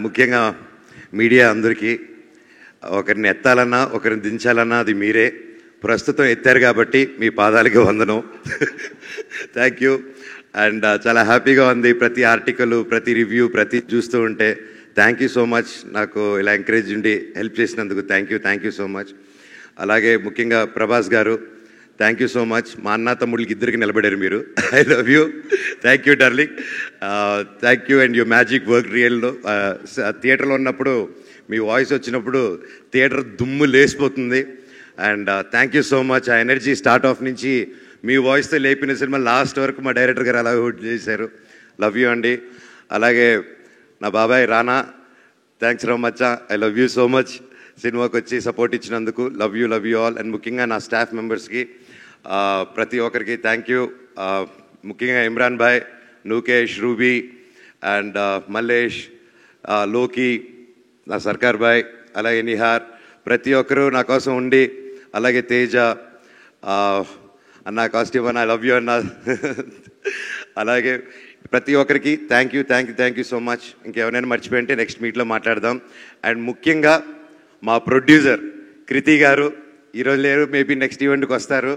ముఖ్యంగా మీడియా అందరికీ ఒకరిని ఎత్తాలన్నా ఒకరిని దించాలన్నా అది మీరే. ప్రస్తుతం ఎత్తారు కాబట్టి మీ పాదాలకి వందనం. Thank you. అండ్ చాలా హ్యాపీగా ఉంది ప్రతి ఆర్టికల్, ప్రతి రివ్యూ, ప్రతి చూస్తూ ఉంటే. Thank you so much. నాకు ఇలా ఎంకరేజ్ ఉండి హెల్ప్ చేసినందుకు థ్యాంక్ యూ సో మచ్. అలాగే ముఖ్యంగా ప్రభాస్ గారు, థ్యాంక్ యూ సో మచ్. మా అన్న తమ్ముళ్ళకి ఇద్దరికి నిలబడారు మీరు. I love you. Thank you darling. Thank you. And you magic work రియల్లో. థియేటర్లో ఉన్నప్పుడు మీ వాయిస్ వచ్చినప్పుడు థియేటర్ దుమ్ము లేసిపోతుంది. And thank you so much. ఆ ఎనర్జీ స్టార్ట్ ఆఫ్ నుంచి మీ వాయిస్తో లేపిన సినిమా లాస్ట్ వరకు మా డైరెక్టర్ గారు అలా హోల్డ్ చేశారు. లవ్ యూ అండి. అలాగే నా బాబాయ్ రానా, థ్యాంక్స్ రో much. I love you so much. సినిమాకి వచ్చి సపోర్ట్ ఇచ్చినందుకు లవ్ యూ ఆల్. అండ్ ముఖ్యంగా నా స్టాఫ్ మెంబర్స్కి ప్రతి ఒక్కరికి థ్యాంక్ యూ. ముఖ్యంగా ఇమ్రాన్ భాయ్, నూకేష్, రూబీ అండ్ మల్లేష్, లోకి, నా సర్కార్ భాయ్, అలాగే నిహార్, ప్రతి ఒక్కరూ నా కోసం ఉండి, అలాగే తేజ అన్న, కాస్ట్యూమ్ అన్న, ఐ లవ్ యూ అన్న. అలాగే ప్రతి ఒక్కరికి థ్యాంక్ యూ సో మచ్. ఇంకెవరైనా మర్చిపోయింటే నెక్స్ట్ మీట్లో మాట్లాడదాం. అండ్ ముఖ్యంగా మా ప్రొడ్యూసర్ కృతి గారు ఈరోజు లేరు, మేబీ నెక్స్ట్ ఈవెంట్కి వస్తారు.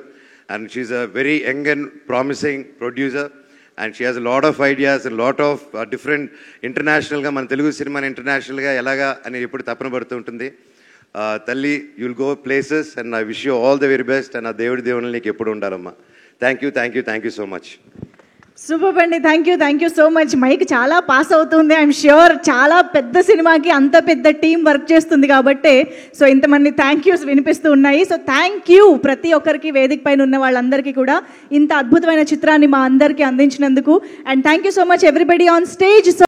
And she's a very young and promising producer. And she has lot of ideas and lot of different ఇంటర్నేషనల్గా, మన తెలుగు సినిమాని ఇంటర్నేషనల్గా ఎలాగా అని ఎప్పుడు తపన పడుతూ ఉంటుంది. తల్లి, you'll go places and I wish you all the very best. And ఆ దేవుని నీకు ఎప్పుడు ఉండాలమ్మా. Thank you so much. Super అండి. Thank you so much. Mike చాలా పాస్ అవుతుంది. ఐఎమ్ ష్యూర్ చాలా పెద్ద సినిమాకి అంత పెద్ద టీం వర్క్ చేస్తుంది కాబట్టి సో ఇంతమంది థ్యాంక్ యూస్ వినిపిస్తూ ఉన్నాయి. సో థ్యాంక్ యూ ప్రతి ఒక్కరికి, వేదిక పైన ఉన్న వాళ్ళందరికీ కూడా ఇంత అద్భుతమైన చిత్రాన్ని మా అందరికీ అందించినందుకు. And thank you so much everybody on stage.